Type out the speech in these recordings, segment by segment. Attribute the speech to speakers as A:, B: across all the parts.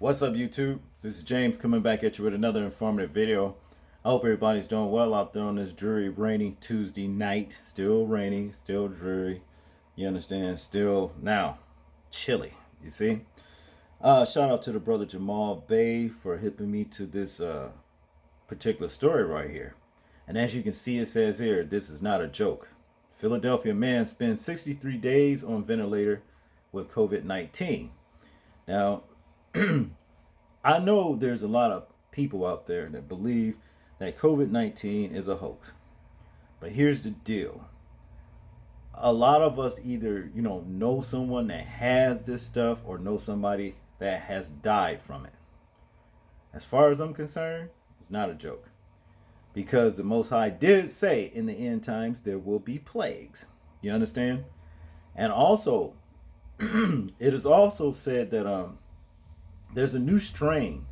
A: What's up, YouTube? This is James coming back at you with another informative video. I hope everybody's doing well out there on this dreary, rainy Tuesday night. Still rainy, still dreary. You understand? Still now chilly. You see? Shout out to the brother Jamal Bay for hipping me to this particular story right here. And as you can see, it says here, this is not a joke. Philadelphia man spends 63 days on ventilator with COVID-19. Now, I know there's a lot of people out there that believe that COVID-19 is a hoax. But here's the deal. A lot of us either, know someone that has this stuff or know somebody that has died from it. As far as I'm concerned, it's not a joke. Because the Most High did say in the end times there will be plagues. You understand? And also, it is also said that there's a new strain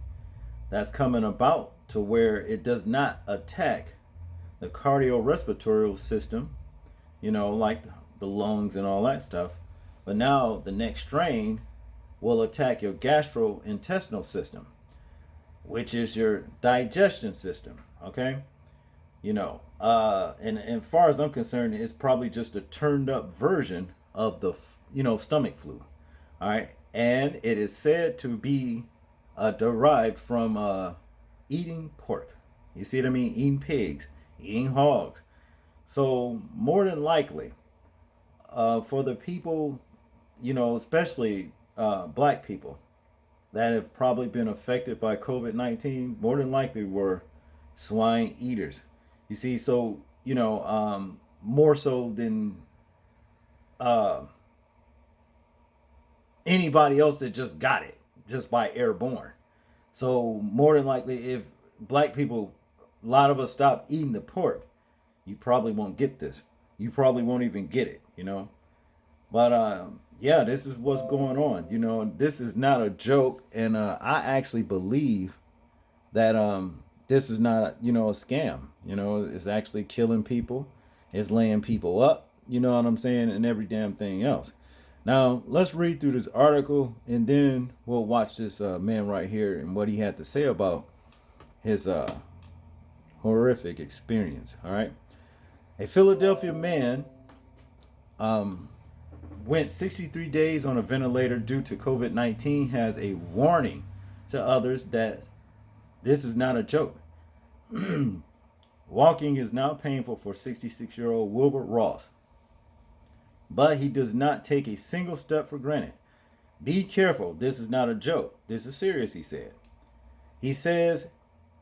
A: that's coming about to where it does not attack the cardiorespiratory system, like the lungs and all that stuff. But now the next strain will attack your gastrointestinal system, which is your digestion system. Okay? And as far as I'm concerned, it's probably just a turned up version of the, stomach flu. All right. And it is said to be derived from eating pork. You see what I mean? Eating pigs, eating hogs. So more than likely, for the people, especially black people that have probably been affected by COVID-19, more than likely were swine eaters. You see, so, more so than anybody else that just got it just by airborne. So more than likely, if black people, a lot of us stop eating the pork, you probably won't get this. You probably won't even get it. But yeah, this is what's going on. This is not a joke, and I actually believe that this is not a scam. It's actually killing people. It's laying people up. You know what I'm saying, and every damn thing else. Now, let's read through this article and then we'll watch this man right here and what he had to say about his horrific experience. All right. A Philadelphia man went 63 days on a ventilator due to COVID-19 has a warning to others that this is not a joke. Walking is now painful for 66-year-old Wilbur Ross, but he does not take a single step for granted. Be careful. This is not a joke. This is serious, he said. He says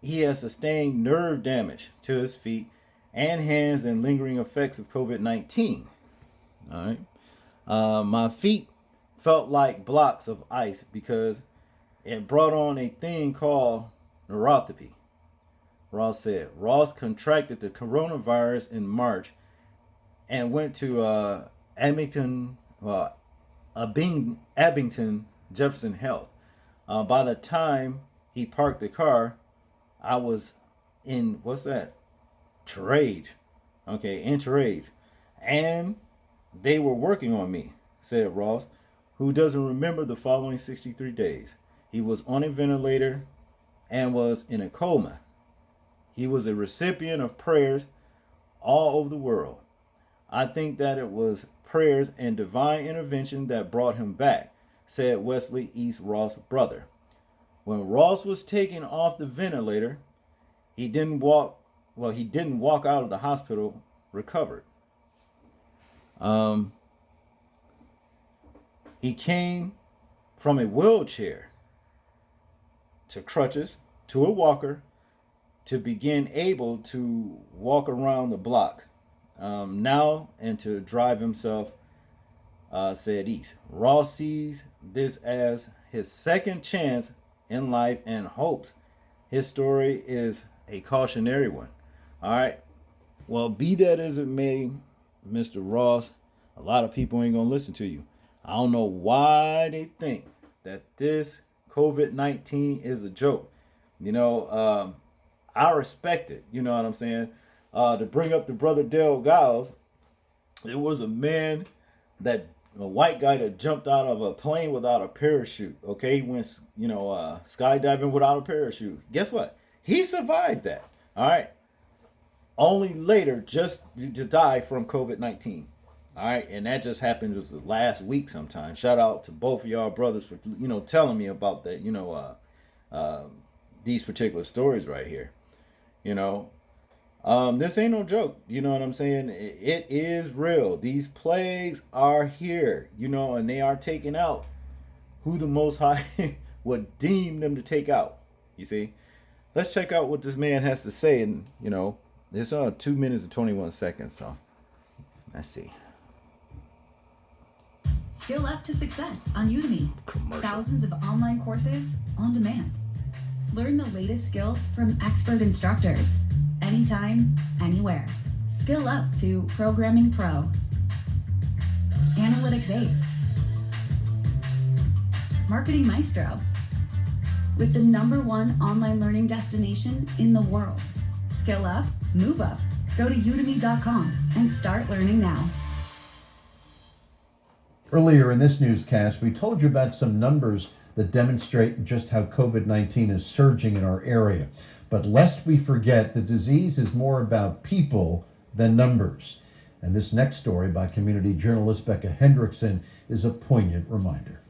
A: he has sustained nerve damage to his feet and hands and lingering effects of COVID-19. All right. My feet felt like blocks of ice because it brought on a thing called neuropathy. Ross said. Ross contracted the coronavirus in March and went to Abington Jefferson Health. By the time he parked the car, I was in Terrage. Okay, in Terrage. And they were working on me, said Ross, who doesn't remember the following 63 days. He was on a ventilator and was in a coma. He was a recipient of prayers all over the world. I think that it was prayers and divine intervention that brought him back, said Wesley East Ross' brother. When Ross was taken off the ventilator, he didn't walk out of the hospital recovered. He came from a wheelchair to crutches to a walker to begin able to walk around the block now and to drive himself, said East. Ross sees this as his second chance in life and hopes his story is a cautionary one. All right. Well, be that as it may, Mr. Ross, a lot of people ain't going to listen to you. I don't know why they think that this COVID-19 is a joke. I respect it. You know what I'm saying? To bring up the brother Dale Giles, there was a man that a white guy that jumped out of a plane without a parachute. Okay, he went, skydiving without a parachute. Guess what? He survived that. All right. Only later just to die from COVID-19. All right, and that just happened just last week sometime. Shout out to both of y'all brothers for telling me about that. These particular stories right here. You know, this ain't no joke. You know what I'm saying? It is real. These plagues are here. And they are taking out who the Most High would deem them to take out. You see? Let's check out what this man has to say. And it's 2 minutes and 21 seconds. So let's see.
B: Skill up to success on Udemy.
A: Commercial.
B: Thousands of online courses on demand. Learn the latest skills from expert instructors. Anytime, anywhere. Skill up to Programming Pro. Analytics Ace. Marketing Maestro. With the #1 online learning destination in the world. Skill up, move up. Go to udemy.com and start learning now.
C: Earlier in this newscast, we told you about some numbers that demonstrate just how COVID-19 is surging in our area. But lest we forget, the disease is more about people than numbers. And this next story by community journalist Becca Hendrickson is a poignant reminder.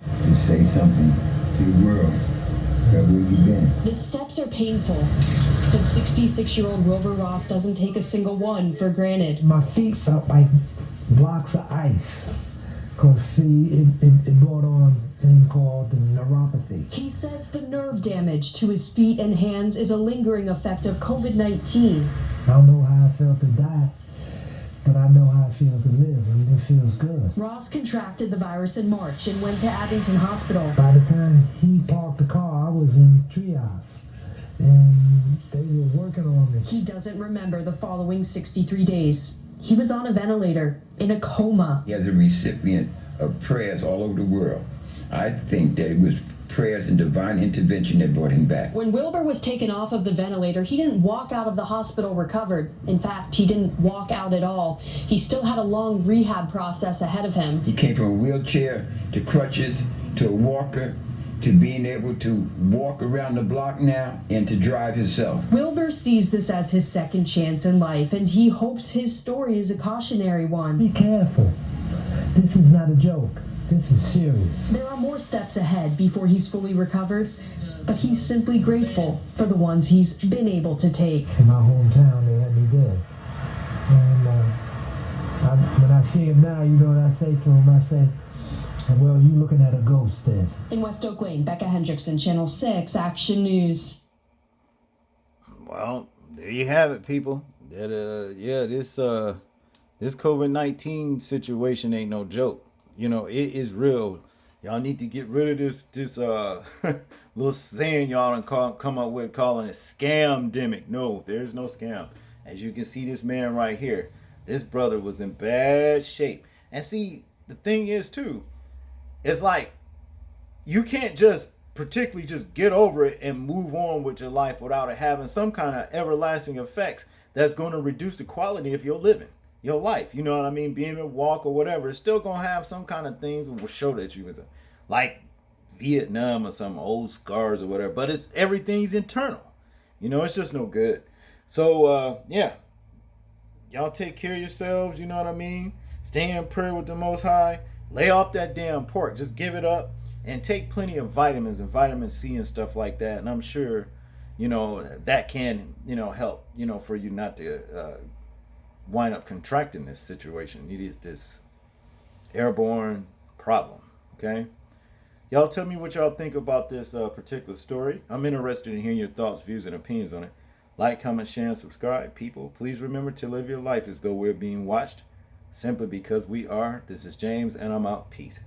D: To say something to the world about where you've been.
E: The steps are painful, but 66-year-old Wilbur Ross doesn't take a single one for granted.
F: My feet felt like blocks of ice. Because, see, it brought on a thing called the neuropathy.
E: He says the nerve damage to his feet and hands is a lingering effect of COVID-19.
F: I don't know how I felt to die, but I know how I feel to live, and it feels good.
E: Ross contracted the virus in March and went to Abington Hospital.
F: By the time he parked the car, I was in triage, and they were working on me.
E: He doesn't remember the following 63 days. He was on a ventilator, in a coma.
D: He is a recipient of prayers all over the world. I think that it was prayers and divine intervention that brought him back.
E: When Wilbur was taken off of the ventilator, he didn't walk out of the hospital recovered. In fact, he didn't walk out at all. He still had a long rehab process ahead of him.
D: He came from a wheelchair to crutches to a walker to being able to walk around the block now and to drive himself.
E: Wilbur sees this as his second chance in life, and he hopes his story is a cautionary one.
F: Be careful. This is not a joke. This is serious.
E: There are more steps ahead before he's fully recovered, but he's simply grateful for the ones he's been able to take.
F: In my hometown, they had me dead. And when I see him now, you know what I say to him? I say, well, you looking at a ghost then.
E: In West Oak Lane, Becca Hendrickson, Channel 6, Action News.
A: Well, there you have it, people. That this COVID-19 situation ain't no joke. It is real. Y'all need to get rid of this little saying y'all come up with calling it scam-demic. No, there's no scam. As you can see, this man right here, this brother was in bad shape. And see, the thing is too, it's like you can't just particularly just get over it and move on with your life without it having some kind of everlasting effects that's going to reduce the quality of your living, your life. You know what I mean? Being able to walk or whatever, it's still going to have some kind of things that will show that you was like Vietnam or some old scars or whatever. But everything's internal. It's just no good. So, y'all take care of yourselves. You know what I mean? Stay in prayer with the Most High. Lay off that damn pork. Just give it up and take plenty of vitamins and vitamin C and stuff like that. And I'm sure, that can, help, for you not to wind up contracting this situation. It is this airborne problem. Okay. Y'all tell me what y'all think about this particular story. I'm interested in hearing your thoughts, views, and opinions on it. Like, comment, share, and subscribe. People, please remember to live your life as though we're being watched. Simply because we are. This is James, and I'm out. Peace.